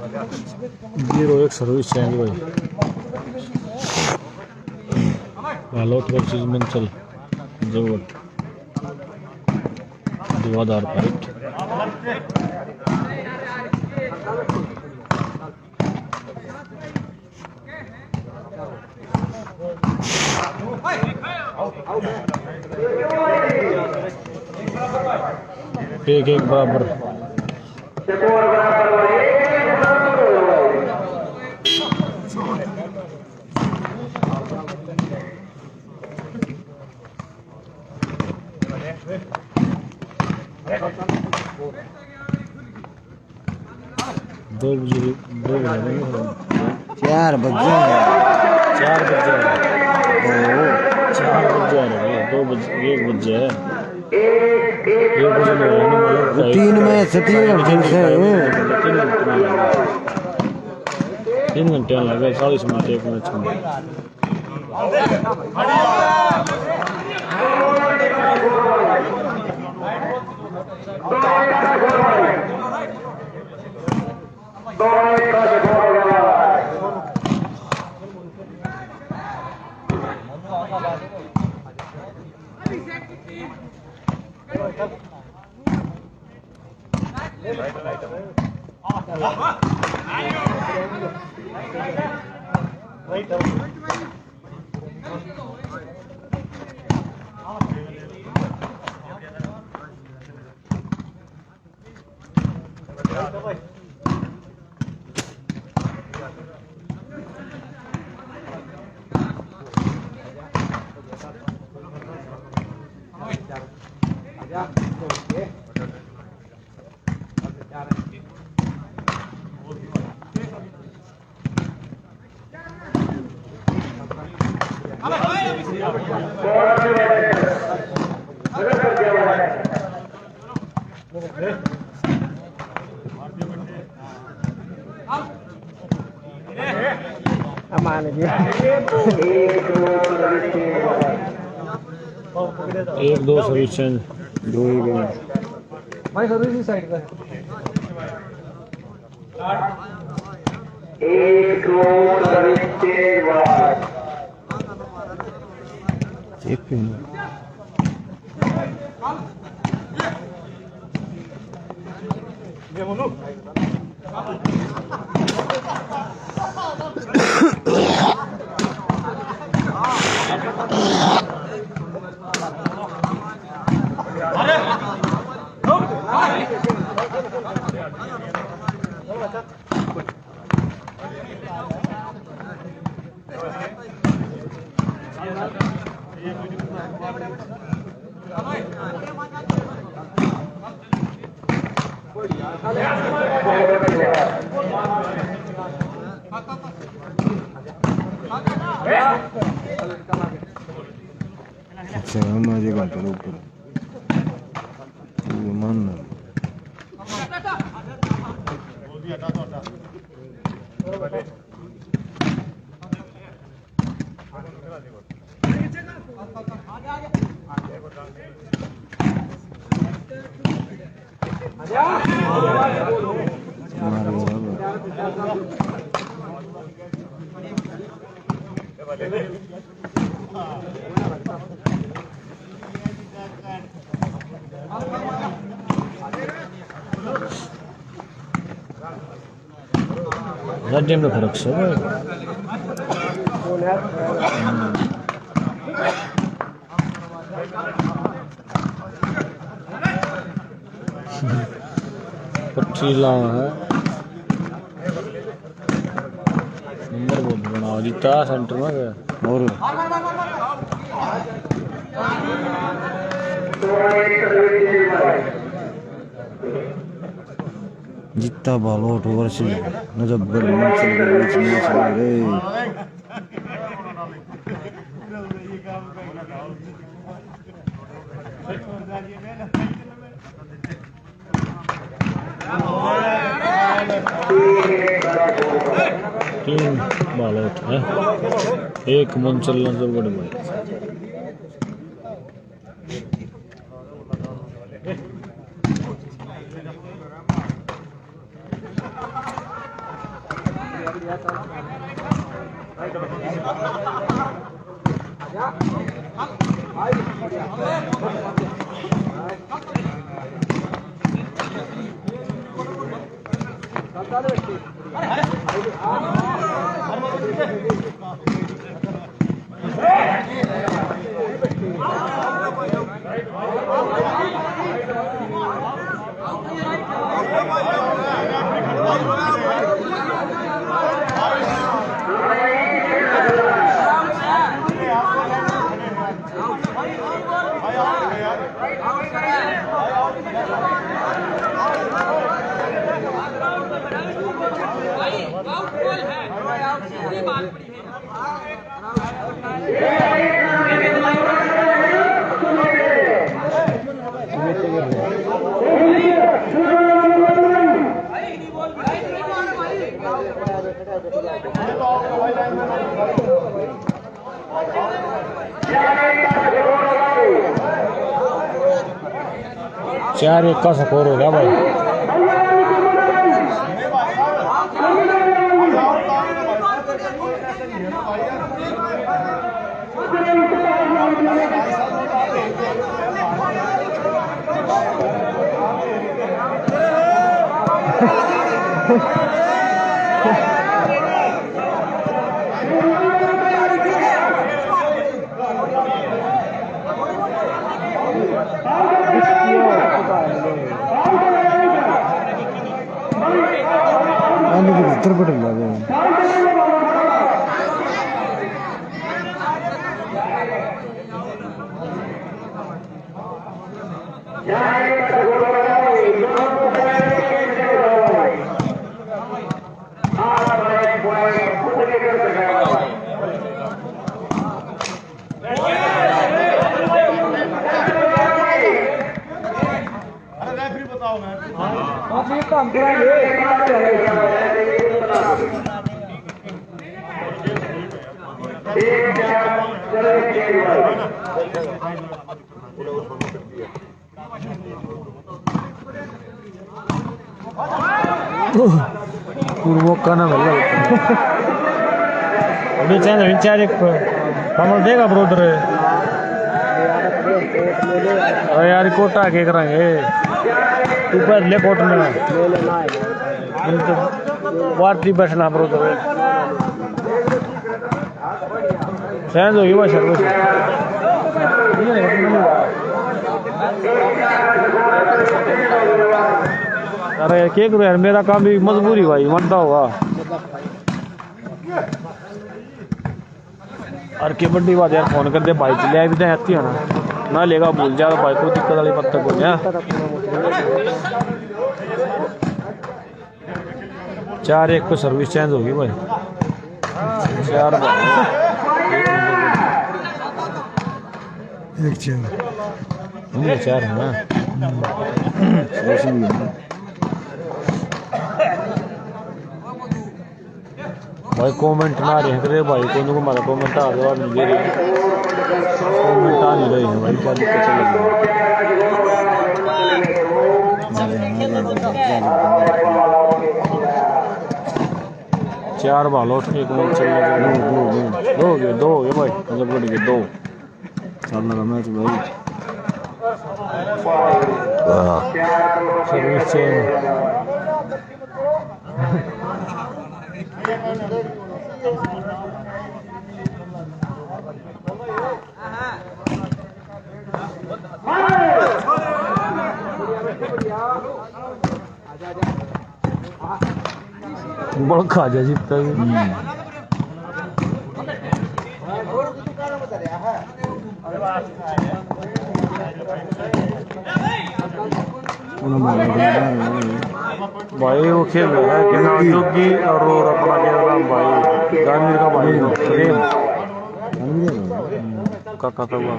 Zero एक service change भाई लालौट versus मंचल जोड़ धुआंधार फाइट। एक एक बराबर दो चार बज दो बज एक बज है तीन में से 3 घंटे लगे 40 मिनट एक मैच में। एक दो सर्विस चेंज दो भाई सर्विस साइड का एक अच्छा हमारे घंटे ऊपर मानना राज्य में फर्क से पट्टी लावा है हाँ जीता सेंटर में गया और जितना बालोट वर्ष नजब्बर तीन बालोट है एक मन चलना तो बड़े भाई चार एक का स्कोर हो गया भाई चित्रपट लगे पूर्वोक्का ना अभी चाहिए विचार एक कमल देगा ब्रोदर अरे यार कोटा के करेंगे तू पहले कोट में तो वार्ती बैठना ब्रोदर सहज होगी बस अरे क्या करूँ यार मेरा काम भी मजबूरी भाई मानता होगा और क्या बड़ी बात यार फोन कर दे भाई ले भी आती है ना लेगा भूल जा भाई को दिक्कत वाली पत्ता को गया 4-1 को सर्विस चेंज होगी भाई 4 एक चेंज 4 है ना भाई कमेंट ना रहे करे भाई को हमारा कमेंट आ रहा नहीं दे रहे कमेंट आ नहीं रहे हैं भाई क्या दिक्कत चल रही है 4 बालों से एक मैच चल रहा है दो हो गए भाई मतलब बढ़ गए 2 चलने का मैच भाई सर्विस चेंज बड़ा खा जा जीतता भाई वो खेल रहा है कि नाम योगी और अपना क्या नाम भाई गांधी का भाई प्रेम काका का हुआ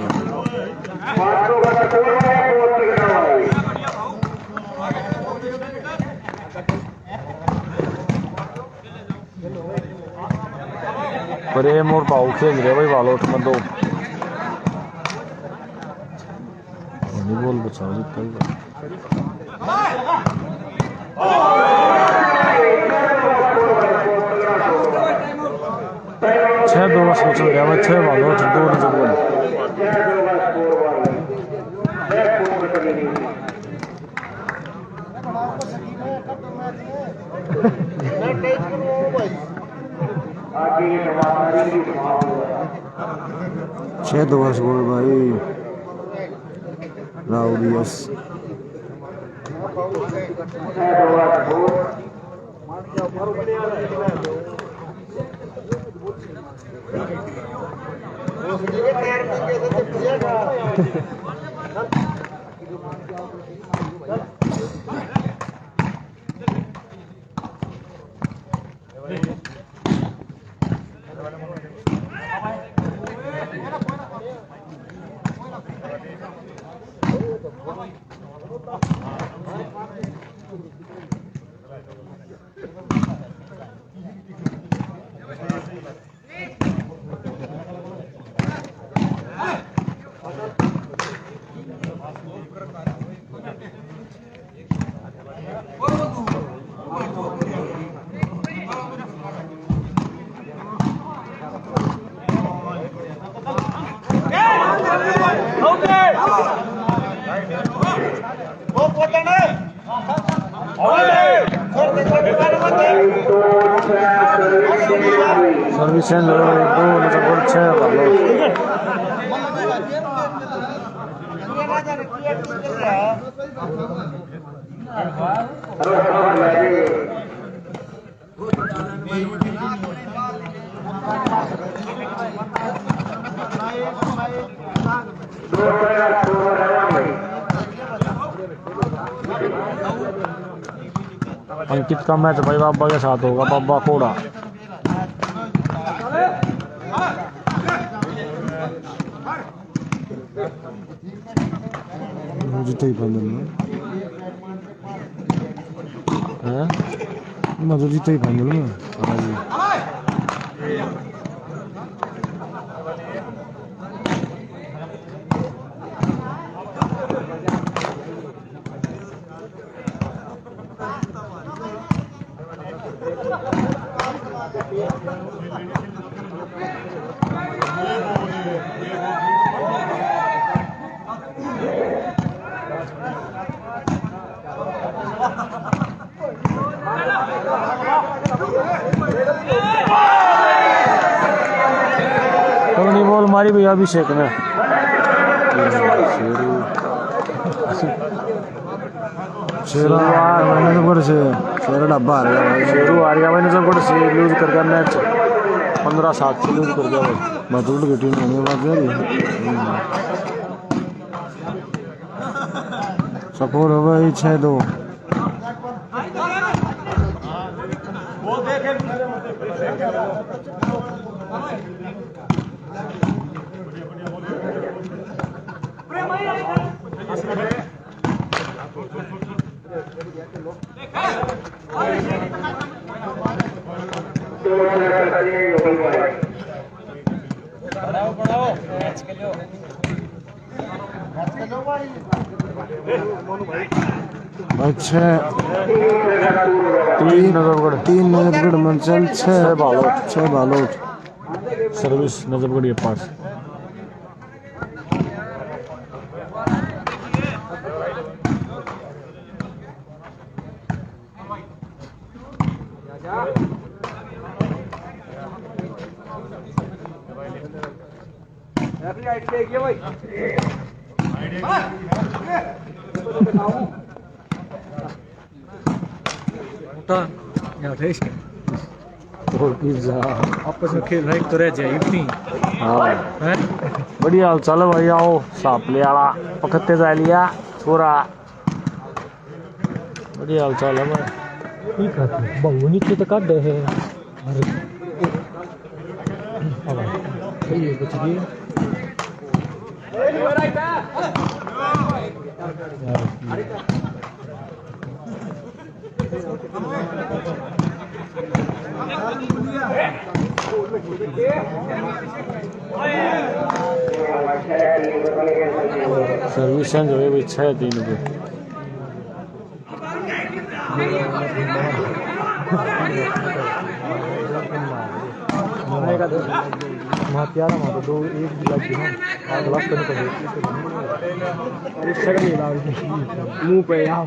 प्रेम और भाव खेल रहे भाई बालोट में दो बोल बचाओ जीत 6-2 सोच रहा है 6 वालों 2 नजर छह दो गोल भाई राउडियस सर्विस दो नजर 6 वालों अंकित का मैच भाई बाबा के साथ होगा बाबा कोड़ा जीते ही फाइनल में हैं मैं तो जीते ही फाइनल में बॉल मारी भैया अभिषेक ने शेरू डब्बा हार गया भाई शेरू हार गया भाई नजर से लूज कर गया मैच 15-7 से लूज कर गया भाई मधुर की टीम होने बात स्कोर हो गई 6-2 अच्छा 3 नजरगढ़ मंचल 6 बालोट सर्विस नजरगढ़ के पास आपस में खेल रहा है तो रह जाए इतनी हाँ बढ़िया हाल चाल है भाई। आओ सापले वाला पकड़ते जा लिया छोरा। बढ़िया हाल चाल है भाई। ठीक है बहु नीचे तो काट दे है ये कुछ भी सर्विस चेंज हो गई 6-3 पे। वहाँ प्यारा वहाँ तो 2-1 लग गई ना ग्लास करने को मुँह पे यार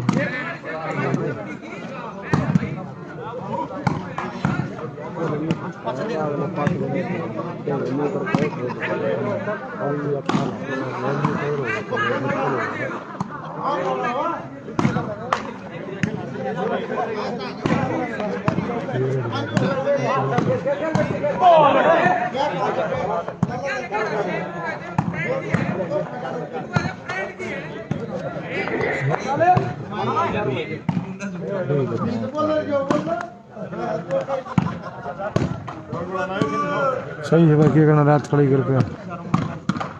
सही है भाई क्या करना रात खड़ी करके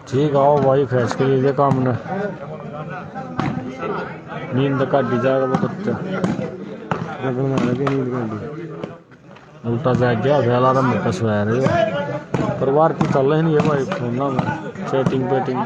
ठीक आओ भाई फ्रेश के लिए काम ने नींद काटी जाएगा वो कुत्ते उल्टा जा गया अलार्म में कसवा रहे हो परिवार की चल रही नहीं है भाई फोन में सेटिंग पेटिंग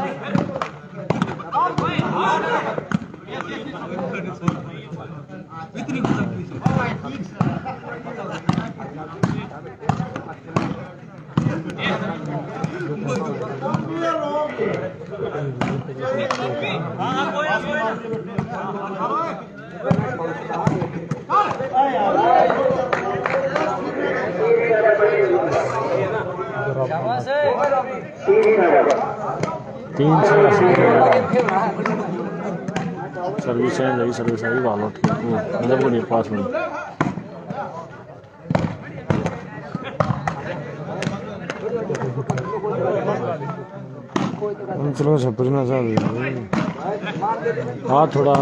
सर्विस है सर्विस आई वालों ठीक मतलब वो नहीं पास में चलो छप्पर ना हाँ थोड़ा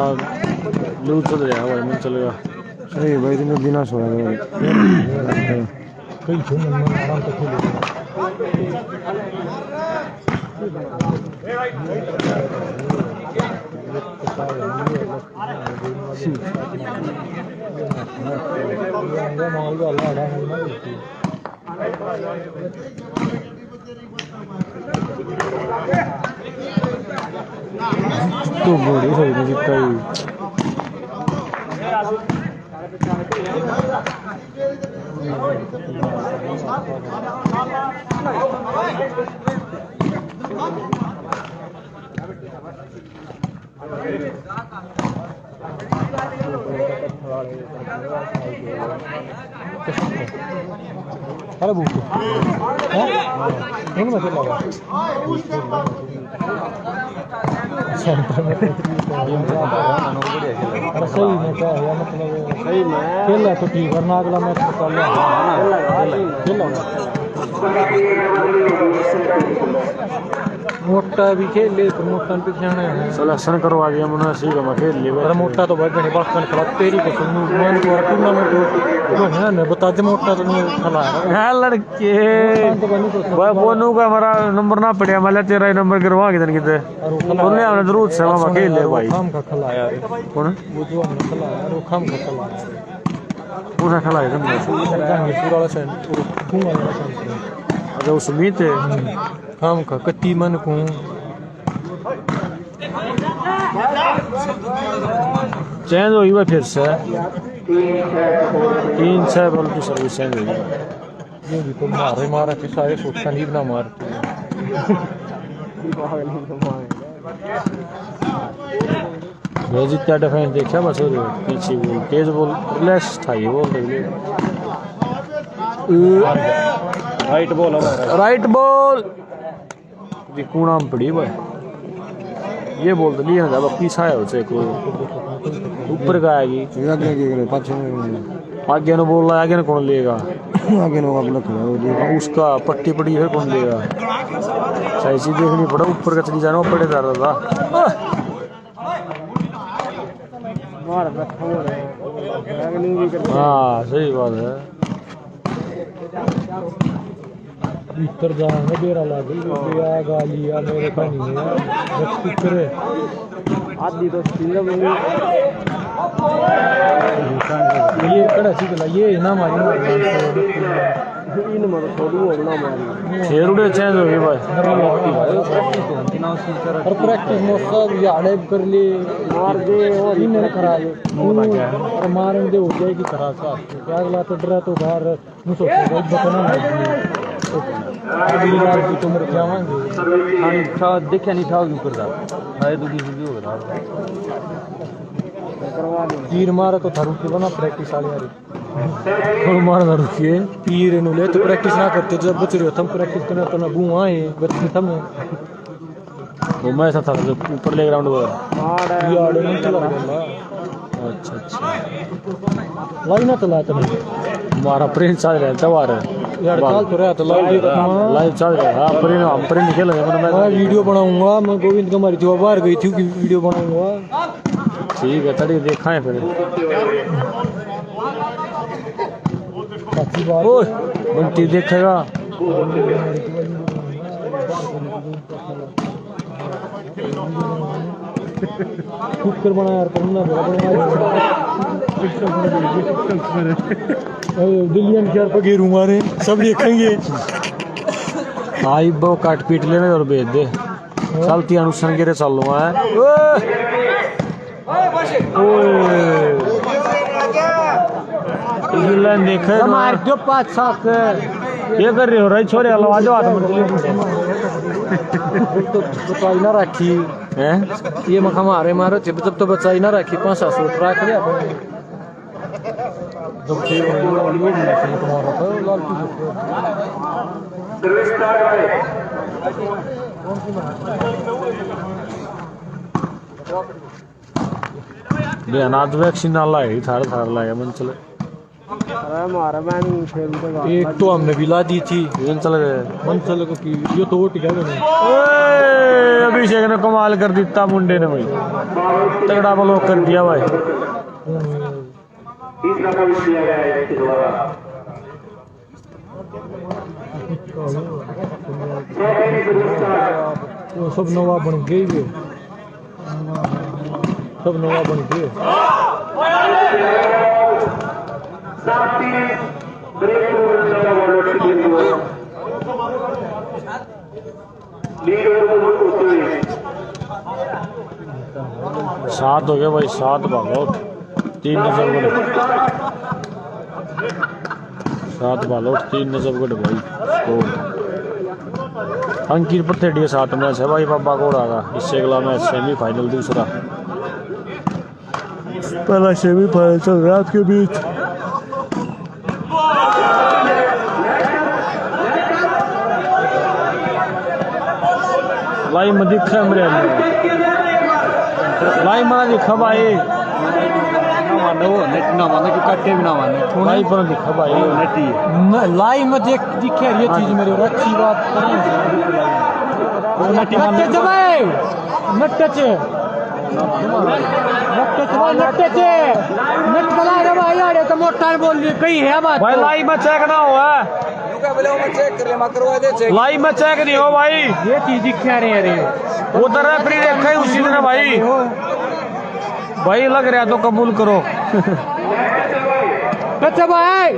लूज चल जाएगा भाई मन चलेगा सही भाई दिन बिना सोया कई छो मन आराम से खेले तो बड़ी सही दिखता है अरे बुक है इन में लगा सेंटर में सही में क्या है मतलब सही में खेला तो ठीक वरना अगला मैच निकाल खेला मोटा भी खेल ले तो मोटा पे जाना है सिलेक्शन करवा दिया मैंने सी का खेल लिया अरे मोटा तो बहुत बड़ी बात खिला तेरी को सुन मन को टूर्नामेंट जो है ना बता दे मोटा तो नहीं खिला है लड़के भाई बोनू का हमारा नंबर ना पड़े मैं तेरा ही नंबर गिरवा के दिन किते बोलने हमने जरूर से मामा खेल ले भाई खाम का खिला यार कौन वो जो हमने खिला यार वो खाम का खिला पूरा खिला है तुमने पूरा वाला सेंटर घूम वाला सेंटर अगर उस उम्मीद है खाम का कत्ती मन को चेंज हुई भाई फिर से 3-6 बॉल की सर्विस चेंज हुई ये भी तो मारा के सारे सोचता नहीं ना मारते मैं जितना डिफेंस देखा बस वो पीछे वो तेज बॉल रिलैक्स था ये ball right ball right ball कूणा में पड़ी भाई ये बोल तो लिया था पीछा है उसे को ऊपर का आएगी पाँच आगे ने बोल रहा है, आगे ने कौन लेगा? आगे नो आप लग रहा है उसका पट्टी पड़ी है, कौन लेगा? सही चीज देखनी पड़ा, ऊपर का चली जाना, ऊपर जा रहा था। हाँ सही बात है। भीतर जा है बेरा लागल बेया गालिया मेरे पानी में बस कुकरे आदि तो फिल्म ये कड़ा सी गला ये ना मारी इन मर छोड़ू होना मारी शेरुड़े चेंज हो गए भाई। और प्रैक्टिस मौसम याड़े कर ले मार दे और इन करा दे और मारन दे हो जाएगी खरा सा क्या अगला तो डरा तो बाहर मुझे बहुत बतना नहीं अगली बार की तुम जावांगे हां था देखया नहीं था क्यों करता है दुखी से हो रहा करवा दे तीर मारा तो थारू के बना प्रैक्टिस वाली यार और मार ना रुकिए पीर नु ले तो प्रैक्टिस ना करते जब बच रहे हो तुम प्रैक्टिस करना तो ना बुआ है बच्चे तुम वो मैं था ऊपर प्ले ग्राउंड पर यार नहीं चला अच्छा अच्छा लाई ना चला तुम हमारा प्रिंस चल रहा है तवार यार चल तो रहा तो लाइव चल रहा है। हाँ प्रिंस हम प्रिंस खेल रहे हैं। मैं वीडियो बनाऊंगा मैं गोविंद कुमारी थी बाहर गई थी कि वीडियो बनाऊंगा ठीक है तड़ी देखा है फिर अच्छी बात ओए बंटी देखेगा कुकर बना यार करना दिल्ली एनटीआर पर घेरूंगा रे सब देखेंगे आई वो काट पीट लेने और भेज दे चलती अनुष्ठान के रे चल लूंगा देखे मार दो 5-7 ये कर रहे हो रही छोरे हलवा जो हाथ तो बचाई ना रखी हैं ये मखा मारे मारो जब तो बचाई ना रखी 5-7 रख लिया जब से तुम्हारा था लाल अनाथ वैक्सीन ना लाई थार थार लाया मन चले एक तो हमने भी ला दी थी चल गए मन चल को की ये तो उठ गया मैंने अभिषेक ने कमाल कर दिता मुंडे ने भाई तगड़ा ब्लॉक कर दिया भाई वो सब नवा बन गई वे सब नवा बन गए सात हो गए भाई 7 भागो 3 नजर गढ़ 7 भागो 3 नजर गढ़ भाई अंकित पथेड़ी 7 मैच है भाई बाबा को रहा इससे अगला मैच सेमीफाइनल दूसरा पहला सेमीफाइनल चल रहा है आपके बीच लाई में दिखा मेरे लाई में दिखा भाई मानो नेट ना मानो कि काटे भी ना मानो लाई पर दिखा भाई नेटी लाई में देख दिखे ये चीज मेरी और अच्छी बात नेटी मानो भाई नट्टे नेट बना रे भाई यार तो मोटा बोल रही कहीं है बात भाई लाई में चेक ना हुआ लाई में चेक नहीं हो भाई ये चीज दिखा रहे अरे उधर रेफरी देखा ही उसी दिन भाई भाई लग रहा तो कबूल करो अच्छा भाई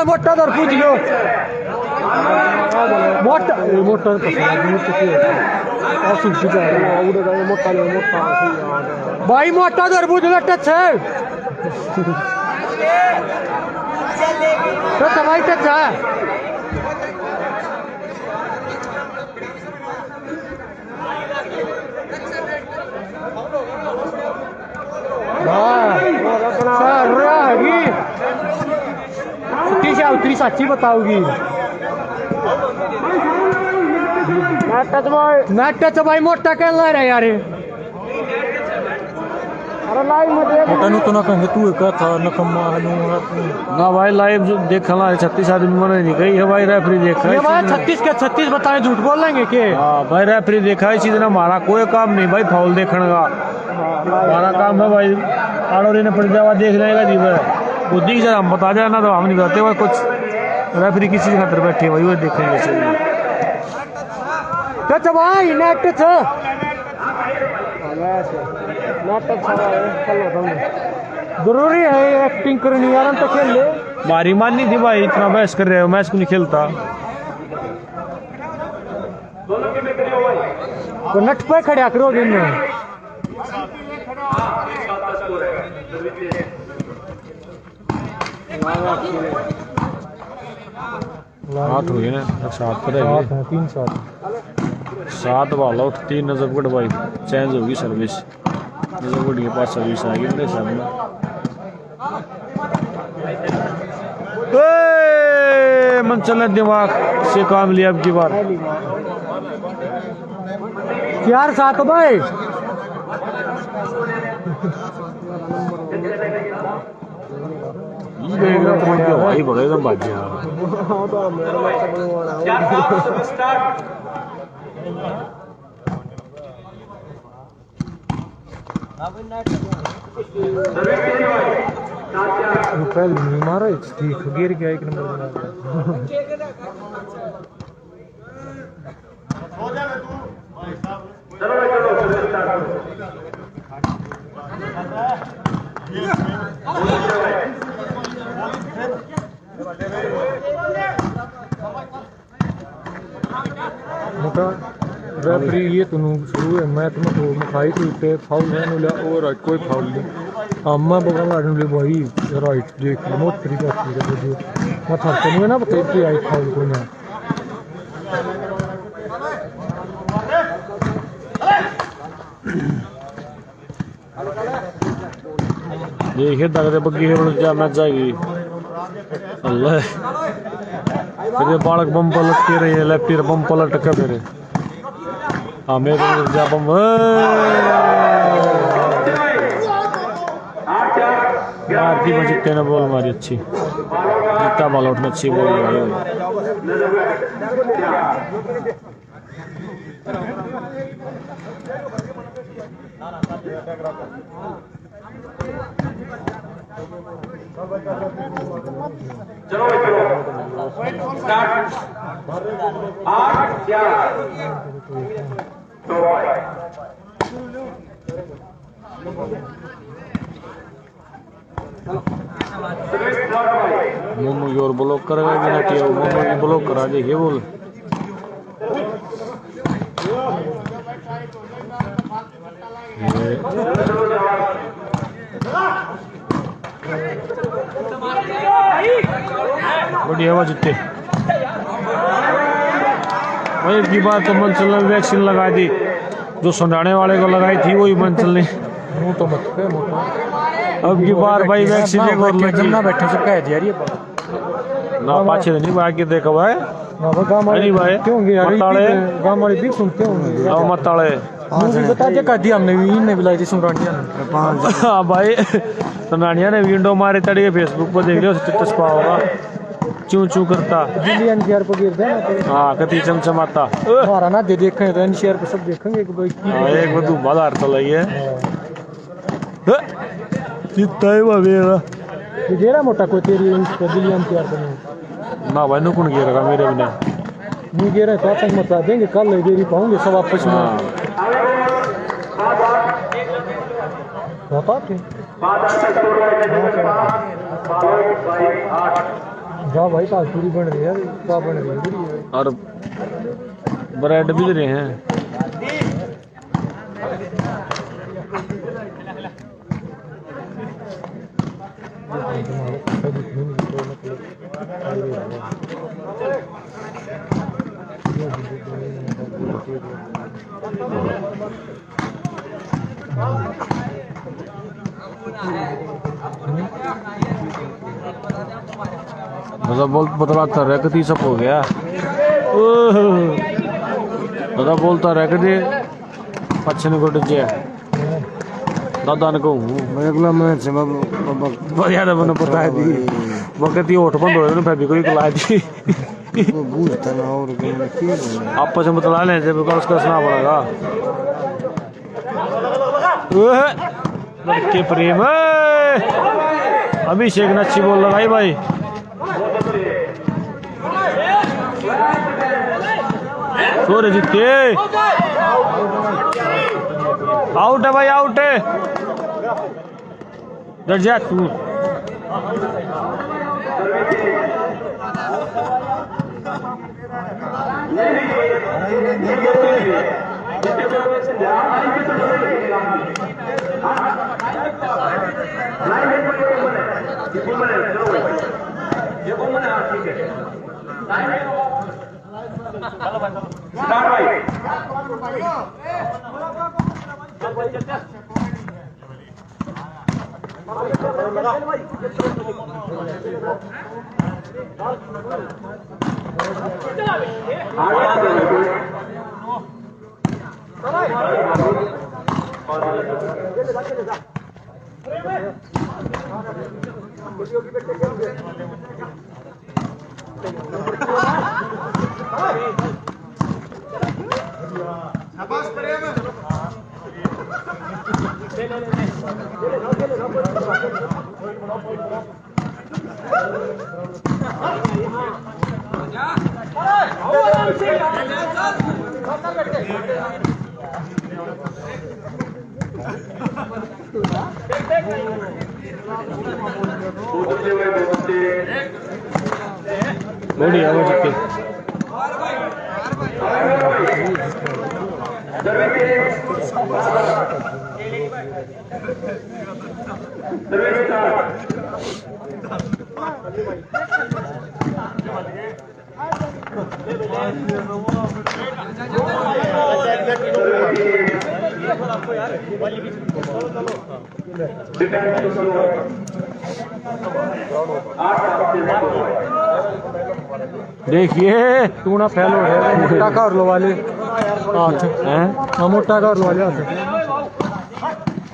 मोटा दर पूछ लो मोटा भाई मोटा दर पूछ लो टच है भाई टच है उत्तरी साची बताओगी टच भाई मोटा कहना रहा यार मोटा तो ना कहेंगे तू क्या था नकम्मा ना भाई लाइव जो देखा ना 36 आदमी मने नहीं गई है भाई रेफरी देखा ये भाई 36 के 36 बताएं झूठ बोल लेंगे के हाँ भाई रेफरी देखा इसी दिन हमारा कोई काम नहीं भाई फाउल देखने का हमारा काम है भाई आड़ोरी ने पड़ जावा देख लेगा जी भाई बुद्धि की हम बता जाए ना तो हम नहीं बताते भाई कुछ रेफरी किसी खातर बैठे भाई वो देखेंगे तो भाई नेट था जरूरी है एक्टिंग करनी यार तो खेल ले मारी माननी थी भाई इतना बहस कर रहे हो मैच को नहीं खेलता तो नेट पे खड़ा करो दिन में हाथ हो गए ना 7 पर है 7 वाला 3 नजर गुड भाई चेंज होगी सर्विस नजर गुड के पास सर्विस आ गई मेरे सामने मंचल ने दिमाग से काम लिया अब की बार यार साथ भाई भाई बड़े एकदम बाज पहले नहीं मारा ठीक गिर गया 1 नंबर बना मोटा रेफरी ये तो शुरू है मैं तुम्हें तो मखाई कोई पे फाउल है नुला और राइट कोई फाउल नहीं अम्मा बगल लाडन ले भाई राइट देख लो मोट तरीका से दे मैं था तो ना बता के आई फाउल को ना देखिए दगदे बग्गी है जा मैच जाएगी अल्लाह फिर ये बालक बम पलट के रही है लेफ्टी बम पलट के फिर हमें जा बम मारती बजिट्टे ने बॉल मारी अच्छी जितना बॉल आउट में अच्छी बॉल मारी चलो स्टार्ट 8-4 तो मोमो की ओर ब्लॉक करेगा कि ना टिया मोमो की ब्लॉक करा दे ये बोल बढ़िया हुआ जितने भाई की बात तो मंचल ने वैक्सीन लगा दी जो सुनाने वाले को लगाई थी वही मंचल ने मुंह तो मत पे मोटा अब की बार भाई वैक्सीन एक और लगी ना बैठे से कह दिया ये ना पाछे नहीं बाकी देखो भाई ना वो गांव वाले भाई क्यों गया मताले गांव वाले भी सुनते होंगे आओ मताले मूवी बता दे कर दिया हमने भी ने बुलाई थी सुनरानिया ने हां भाई सुनानिया ने विंडो मारे तड़िए फेसबुक पर देख लियो स्टेटस पा होगा चू चू करता बिलियन शेयर पर गिर दे ना हां कति चमचमाता हमारा ना दे देखें तो शेयर पे सब देखेंगे कि भाई हां एक बदू बाजार तो लई है कितना है बाबेरा ये जेरा मोटा को तेरी इसको बिलियन शेयर पर ना भाई नुकुन गिरेगा मेरे बिना नहीं गिरे तो तक मत देंगे कल ले देरी पाऊंगे सब आपस में बता थे जा भाई काल पूरी बन रही है क्या बन रही है और ब्रेड भी दे रहे हैं मतलब बोल बतलाता रह कती सब हो गया दादा बोलता रह कती पच्छन को डजे दादा ने कहूँ मैं अगला मैच से बढ़िया ने मैंने बताया दी वक्त ये होठ बंद हो रहे फैब्रिक को ला दी बूझता ना और आपस में बतला लें जब उसका सुना पड़ेगा लड़के प्रेम अभिषेक ने अच्छी बॉल लगाई भाई सूर्य जीते आउट है भाई आउट है डर जा तू बढ़िया वो जीते देखिए तू ना फैल हो गया मोटा का और लो वाले हाथ हैं हाँ मोटा का और लो वाले हाथ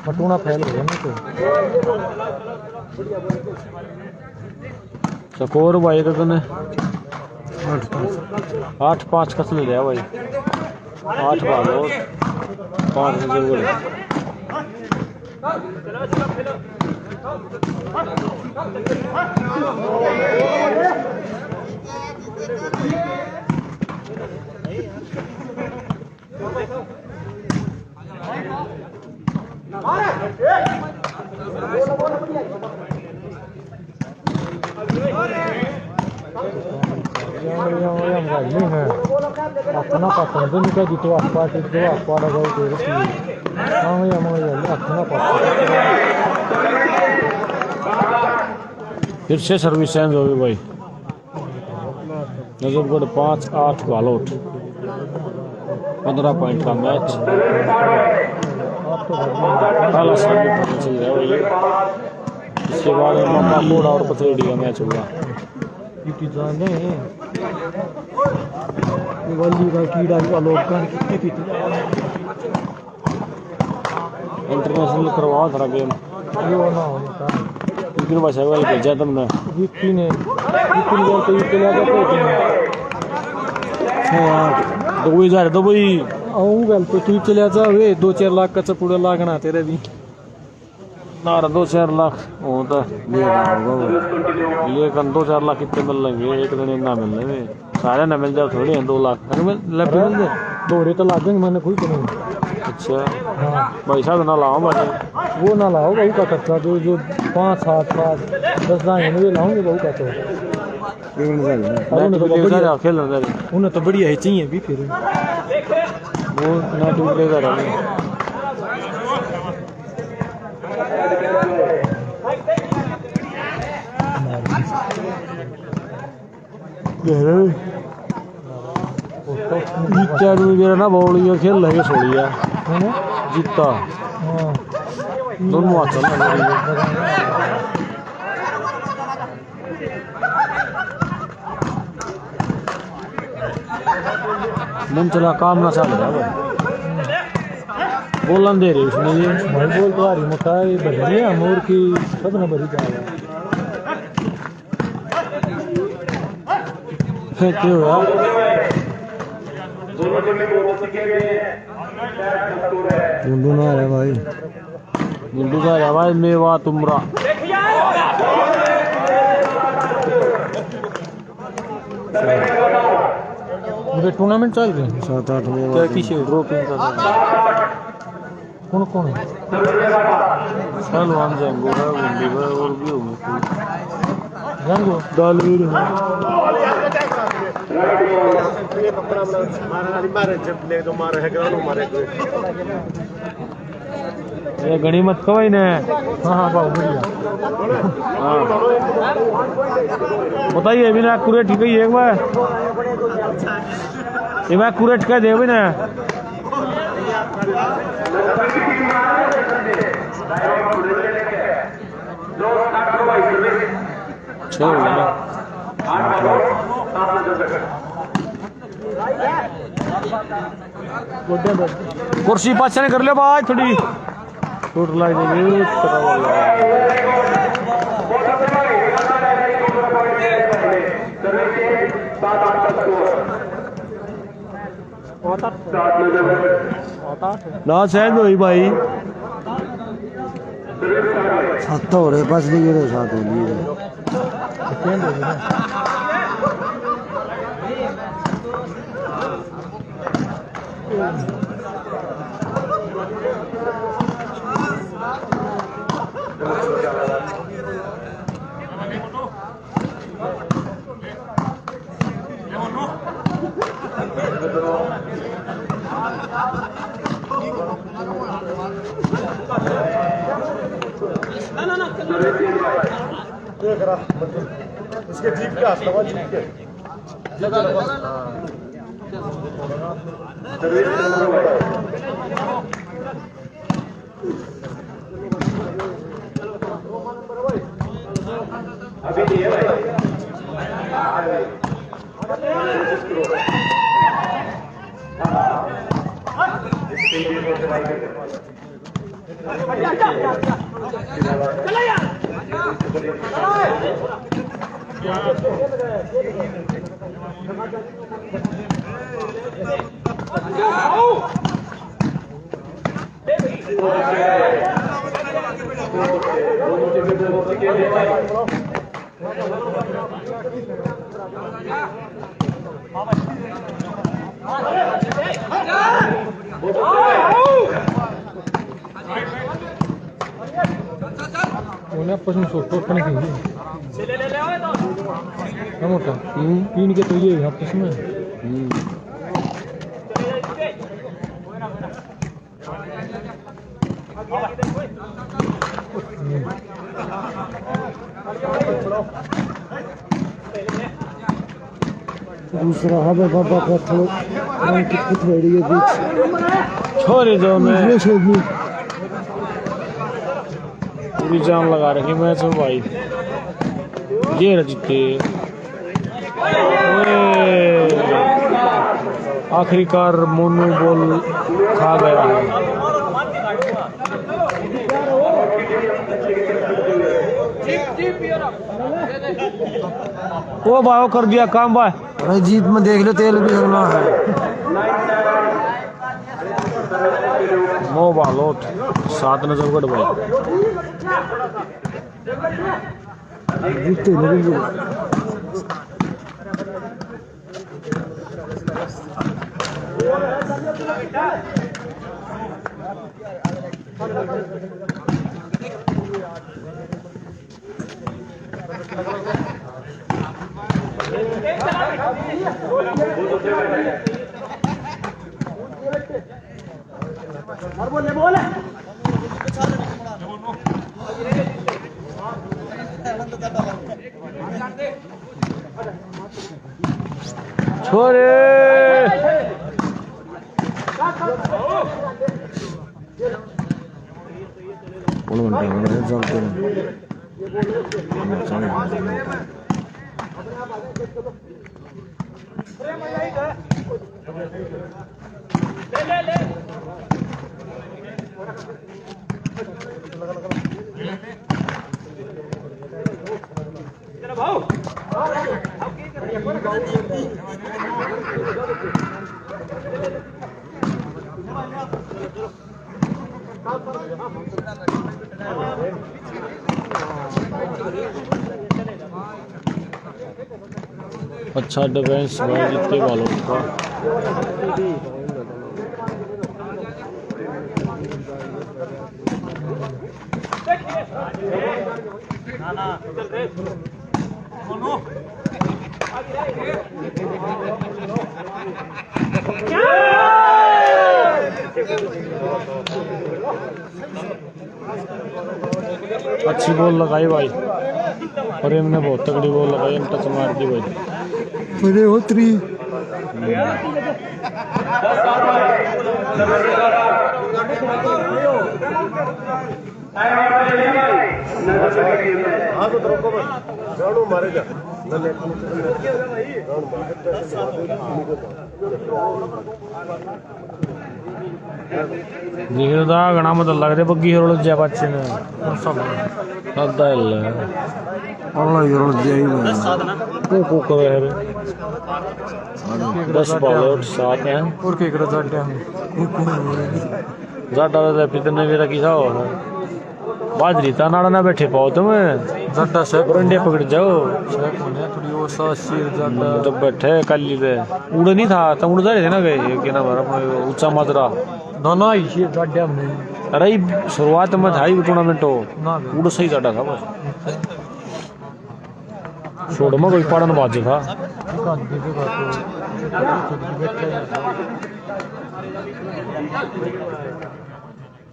बटूना फैल हो गया ना तो स्कोर भाई तो तूने 8-5 कस ले लिया भाई 8 बालों 5 जरूर अपना पसंद नहीं कर तो आपा तो आपा लगा के हाँ भैया अपना पसंद फिर से सर्विस चेंज होगी भाई नजफगढ़ 5-8 ऑल आउट 15 पॉइंट का मैच पहला सेमीफाइनल चल रहा है भाई इसके बाद मामा कोड़ा और पथरेडी का मैच होगा जाने वली का कीड़ा का लोग कितने पीते इंटरनेशनल करवाओ थोड़ा गेम यो ना होता लेकिन भाषा वाली भेजा तुमने यूपी ने तो यूपी लगा तो 2000 तो भाई आऊँ गल तो तू चलिया जा वे 2-4 लाख का पूरा लागना तेरे भी ना 2-4 लाख वो तो ये कन 2-4 लाख कितने मिल लेंगे एक दिन ना मिल लेंगे सारे ना मिल जाए थोड़ी 2 लाख अरे मैं लग मिल जाए दोरे तो लागेंगे मैंने कोई तो नहीं अच्छा हाँ पैसा तो ना लाओ भाई वो ना लाओ बहू का खर्चा जो 5-7-10 वे लाओगे बहू का तो उन्हें तो बढ़िया ही चाहिए भी फिर वो ना डूबेगा रहा जीता मेरा ना बॉलिया खेल लगे छोड़िया जीता दोनों हाथ मन चला काम ना चल रहा है बोलन दे रही उसने जी भाई बोल तो आ रही मकाई बदली है मोर की सब ना बड़ी जा रहा है क्यों यार दोनों टीमें बहुत सीखे गए हैं दस्तूर है गुंडू ना है भाई गुंडू का आवाज मेवा तुमरा मुझे टूर्नामेंट चल रहे 7-8 में क्या किसी ड्रॉपिंग का कौन कौन है पहलवान जंगो है गुंडी है और भी होंगे रंगो दालवीर है ये घड़ी मत कवाई ने हाँ हाँ बहुत बढ़िया हाँ बताइए अभी ना कुरेट ठीक है एक बार ये मैं कुरेट कह दे अभी ना छः हो गया कुर्सी पाछा ने कर लिया बाज थोड़ी टूट लाई देगी ना सहज हुई भाई सात हो रहे बस नहीं गिरे सात हो लिए इसके जीप के हाथ जीप के अभी नहीं है भाई उन्हें आपस में सोच सोच नहीं क्या मोटा तीन के तो ये आपस में दूसरा हमें बाबा का थोड़ा कित बैठी है बीच छोरी जो मैं छोड़नी पूरी जान लगा रखी मैच में भाई ये रजीते आखिरकार मोनू बॉल खा गया है वो भाई कर दिया काम भाई अरे जीप में देख लो तेल भी होना है मो बालोट 7 नजरगढ़ भाई जीतते नहीं छोरे चलते अच्छा डिफेंस भाई जितने वालों का। अच्छी बॉल लगाई भाई, और इनने बहुत तगड़ी बॉल लगाई, इन टच मार दी भाई। मेरे होत्री हाँ तो रोको बस झाड़ू मारेगा देखो घना मतलब लग रहा बग्गी रोल जा बच्चे ने सादा हिल अल्लाह ही रोल जाई को करे है 10 बॉल 7 हैं और के कर जाटा जाटा दे पितने भी रखी था और बाजरी ता नाड़ा ना बैठे पाओ तुम जाटा से बरंडे पकड़ जाओ कोने थोड़ी और सा सिर जाटा जब बैठे कल्ली पे उड़ नहीं था तो उड़ जा रहे थे ना गए कि ना ऊंचा माजरा ना ना ये जाटा में अरे शुरुआत में था ही टूर्नामेंट हो ना उड़ सही जाटा था बस छोड़ में कोई पड़न बाज था का दे का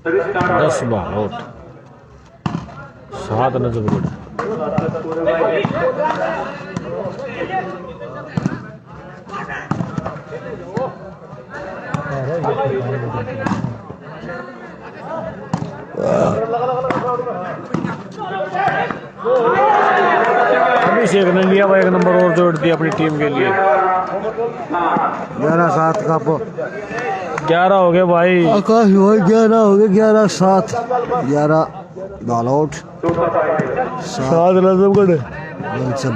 तो 10 बॉल आउट 7 न जरूर अभिषेक ने लिया भाई 1 नंबर और जोड़ दिया अपनी टीम के लिए 11-7 का 11 हो गए भाई आकाश हो 11 हो गए 11-7 11 बॉल आउट 7 नजम कर वेलसम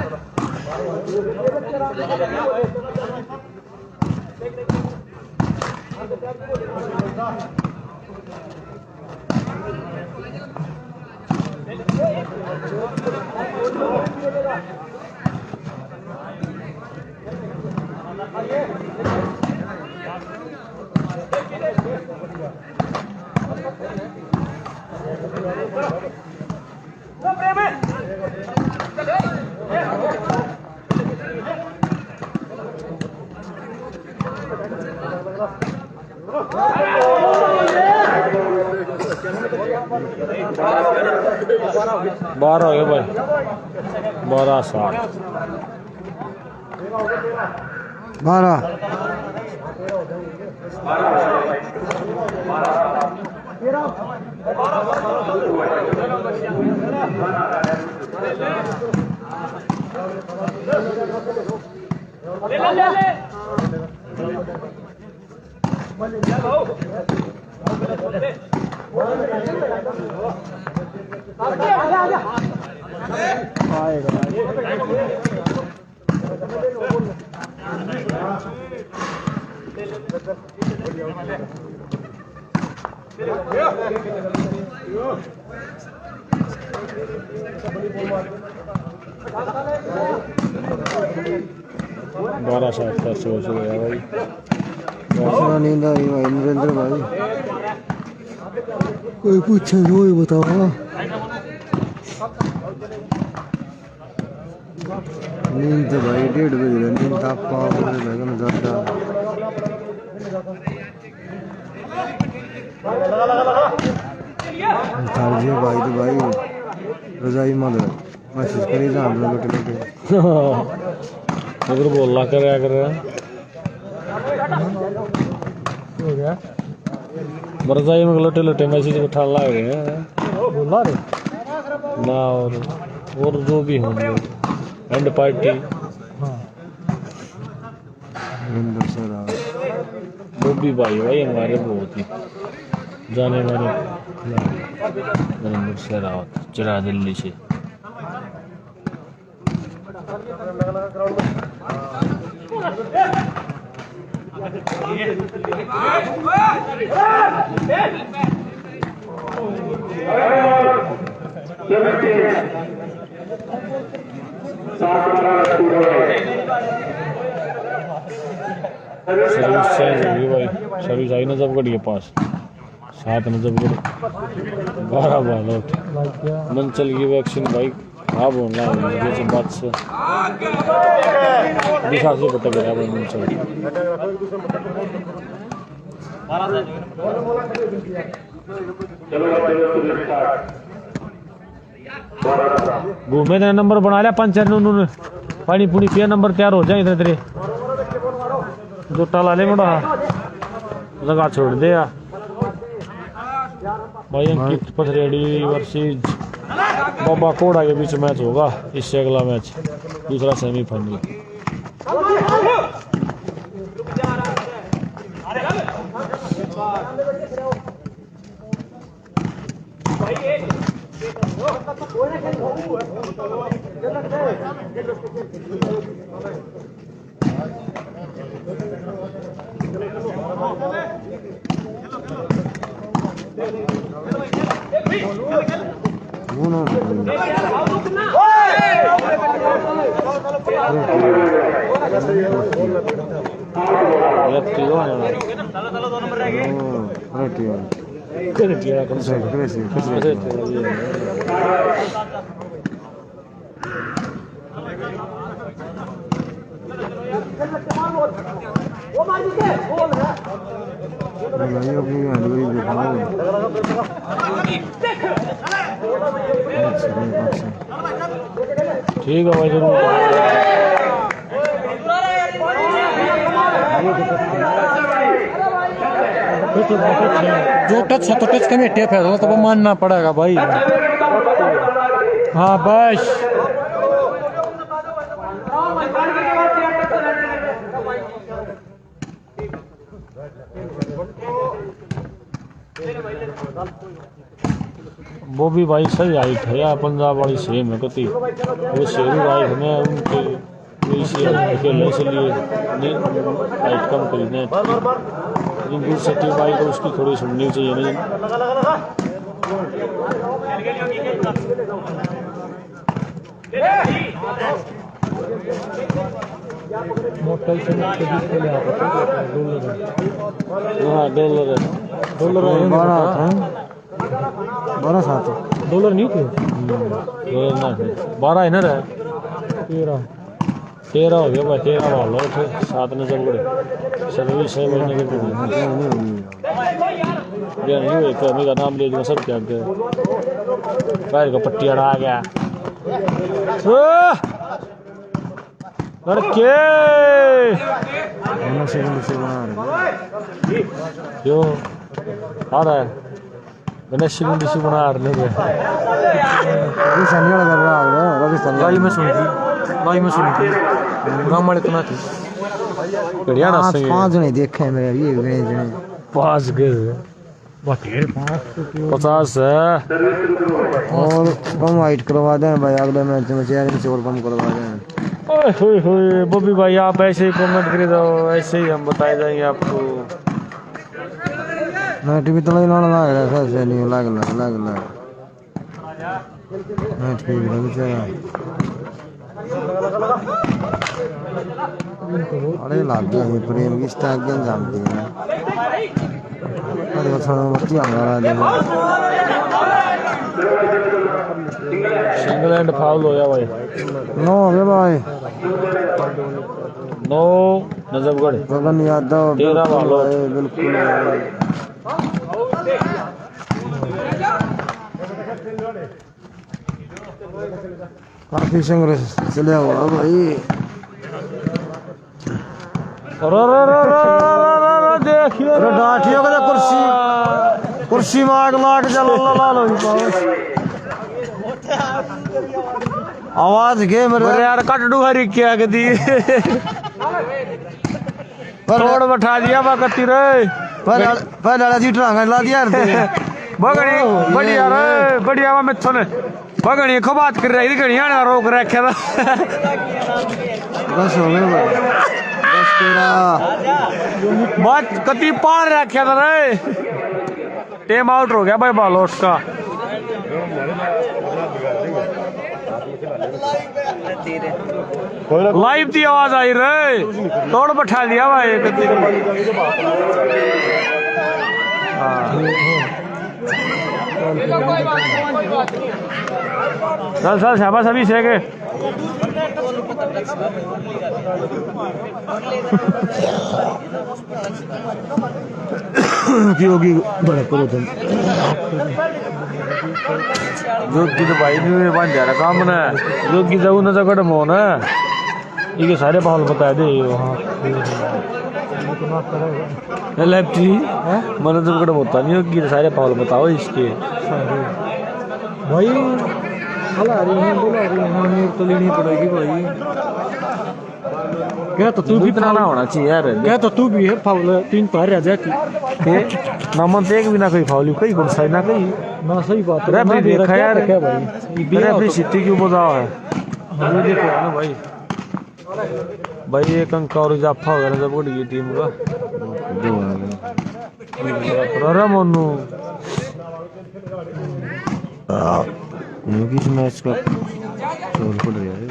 बारह हो गए भाई 12-7 12 12-7 का सोच हो गया भाई नींद आ रही भाई नरेंद्र भाई कोई पूछे तो ही बताओ नींद तो भाई 1:30 बजे नींद आप पाओगे लगन ज्यादा जी भाई तो भाई रजाई मत मैसेज करी जा हम लोग लेके अगर बोलना कर हो गया बरसाई में लोटे लोटे मैसेज उठा लग रहे हैं बोला रे ना और जो भी होंगे एंड पार्टी हाँ वो भी भाई हमारे बहुत ही जाने वाले नरेंद्र सिंह रावत चिरा दिल्ली से। सर्विस चेंज होगी भाई, सर्विस आई नजफगढ़ के पास 7 नजफगढ़ 12 बालोट मंचल की वैक्सीन भाई खराब होना है जैसे बात से दिशा से पता गया भाई मंचल। घूमे तेरे नंबर बना लिया पंचर ने उन्होंने पानी पूरी पिया नंबर तैयार हो जाए इधर तेरे जो टाला ले मुड़ा लगा छोड़ दे यार भाई। अंकित पथरेडी वर्सेस बाबा कोड़ा के बीच मैच होगा, इससे अगला मैच दूसरा सेमीफाइनल। ठीक है भाई जरूर। जो टच है तो टच का टेप है तो वो मानना पड़ेगा भाई। हाँ बस वो भी भाई सही हाइट है यार, पंजाब वाली सेम है कति वो शेरू हाइट में उनके अकेले इसलिए हाइट कम खरीदने जिनकी सटी बाइक है उसकी थोड़ी सुननी चाहिए नहीं। मोटल से हाँ डॉलर है, डॉलर 12 डॉलर नहीं थे, डॉलर ना 12 है ना रहा 13 हो गया भाई, 13 वाला 7 नजफगढ़ सर्विस 6 महीने के नहीं का नाम ले दूंगा सब क्या पैर का पट्टी अड़ा गया लड़के क्यों आ रहा है गणेश गुंडी बना रहे लाई में सुनी थी गाँव वाले तो ना थी बढ़िया ना 5 जने देखे मेरे ये 5 गए 50 है और कम वाइट करवा दें भाई अगले मैच में चेहरे से और कम करवा दें। ओए बॉबी भाई आप ऐसे ही कमेंट कर दो, ऐसे ही हम बताए जाएंगे आपको। नेट भी तो नहीं लाना लग रहा है से नहीं लग नेट की भी बेचारा अरे लाग गया ये प्रेम की स्टाक गन जानती है अरे थोड़ा बच्ची हमारा दे सिंगल एंड फाउल हो गया भाई। नो बे भाई नो नजफगढ़ गगन यादव 13 वालों बिल्कुल काफी संघर्ष चले हुआ भाई। देखिए डाठियों का कुर्सी माग चल आवाज गे मेरे यार कटडू हरी क्या कदी रोड बैठा दिया बा कती रे पहले जी ट्रांगा ला दिया बगड़ी बढ़िया रे बढ़िया वा मिथुन बगड़ी खो बात कर रही घड़ी आने रोक रखे था बस हो गया बस तेरा बात कति पार रखे था रे टेम आउट हो गया भाई बालोट का लाइव की आवाज आई रे तोड़ बैठा दिया भाई चल चल शाबाश अभी से के होगी बड़ा करो तुम योगी तो भाई नहीं बन जा रहा काम ना योगी जाऊ ना जगड़ मोन ये सारे बाल बता दे वहाँ लेफ्टी मन तो जगड़ होता नहीं योगी तो सारे बाल बताओ इसके भाई हला रही है बोला रही है नीर तो लेनी पड़ेगी भाई क्या तो तू भी इतना ना होना चाहिए यार क्या तो तू भी है फाउल 3 पार रह जाती नमन एक भी ना कोई फाउल कई गुण साइड ना कई ना सही बात है रेफरी देखा यार क्या भाई रेफरी सिटी क्यों बजाओ है ये देखो ना भाई भाई एक अंक और इजाफा हो गया ना जब उड़ी टीम का अरे मनु किस मैच का रोल पड़ रहा है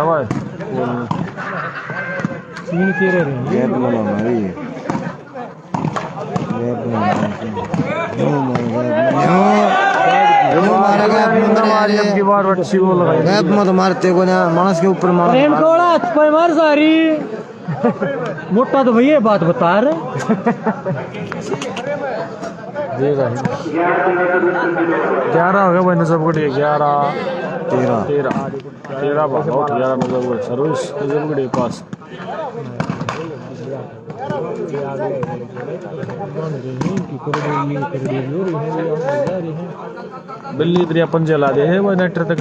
भाई सीन के रहे हैं गैप लगा भाई गैप गैप मत मारते को ना मानस के ऊपर मार प्रेम कोड़ा पर मार सारी मोटा तो भैया बात बता रहे देगा 11 हो गया भाई नजब गड़ी 11 13 बहुत 11 नजब गड़ी सर्विस नजब गड़ी पास बिल्ली इधर अपन जला दे है वो नेटर तक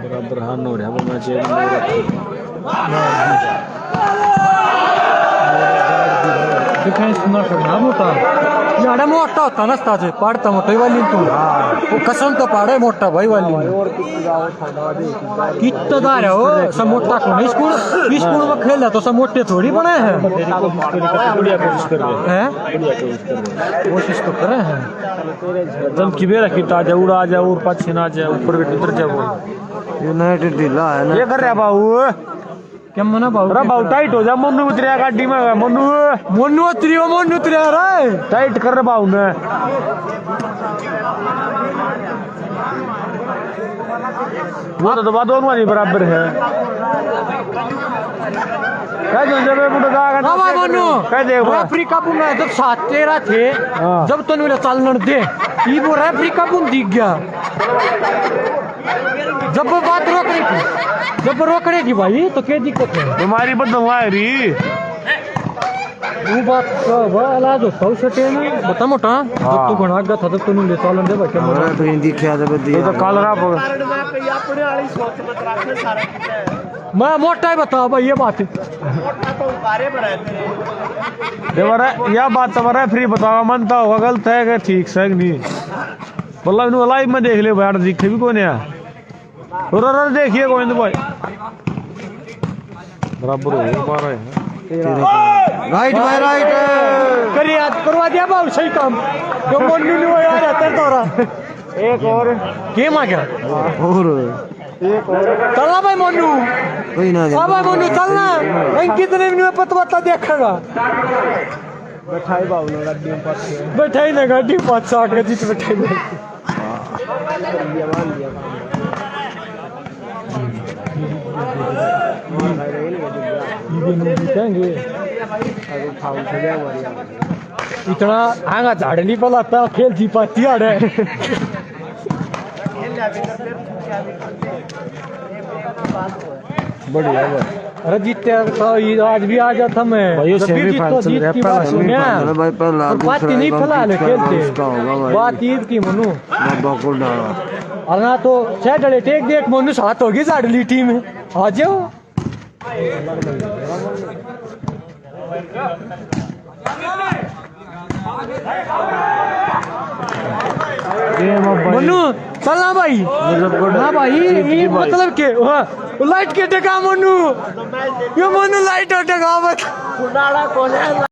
बराबर हान हो रहा है मैच डिफेंस ना करना मोटा याडा मोटा होता नसता से पाड़ता मोटा वाली तू वो कसम तो पाड़े मोटा भाई वाली कितना दार है वो सब मोटा को नहीं स्कूल में खेला तो सब मोटे थोड़ी बने हैं बढ़िया कोशिश कर रहे हैं कोशिश तो करे हैं एकदम किबेरा किटा जा उड़ा जा और पाछे ना जा ऊपर के उतर जा वो यूनाइटेड ढीला है ना ये कर रहा बाबू क्या मना बाबू अरे बाबू टाइट हो जा मन्नू उतरिया गाड़ी में मन्नू मोनू उतरिया रे टाइट कर रहा बाबू ने वो तो दबा दोनों नहीं बराबर है क्या जब बुढ़ा जाएगा बाबा मोनू कह दे रेफरी का बुम जब 7-13 थे जब तो नहीं चलने दे ये वो रेफरी का बुम दिख गया जब वो बात रोक रही थी भाई तो क्या दिक्कत है तुम्हारी बदनुमा है री वो बात का इलाज होता है उससे ना बता मोटा जब तू बना गया था तब तू नहीं ले चलन दे भाई हमारा तो हिंदी क्या जब ये तो काल रहा मैं मोटा ही बता भाई ये बात देवरा यह बात तुम्हारा फ्री बताओ मनता होगा गलत है कि ठीक से नहीं बोला इन्हों लाइव में देख ले भाई दिखे भी कौन है देखिए गोविंद भाई बराबर हो पा रहे हैं राइट भाई राइट करिए करवा दिया बाबू सही काम जो मोनू नहीं हुआ यार तेरे तोरा एक और गेम आ गया और चलना भाई मोनू कोई ना हाँ भाई मोनू चलना इन कितने मिनट में पता देखेगा बैठाई ना गाड़ी 5-7 गति तो बैठाई इतना आगा झाड़ नहीं पलाता खेल जी पाती आड़े बढ़िया भाई अरे जीते आज भी आ जाता मैं भाई, वो जब भी सेमीफाइनल जीत चल की रहा है, बात पहला सुनिया सेमीफाइनल भाई, पहला और बात दूसरा नहीं एक फैलाने अंकित का खेलते उसका होगा भाई। बात ईद की मनु बाबा को डाला और ना तो सैटरडे टेक देख मनु साथ होगी साडली टीम आ जाओ गेम ऑफ भाई मनु चलना भाई ना भाई ये मतलब के लाइट के टका मनु ये मनु लाइट टका मत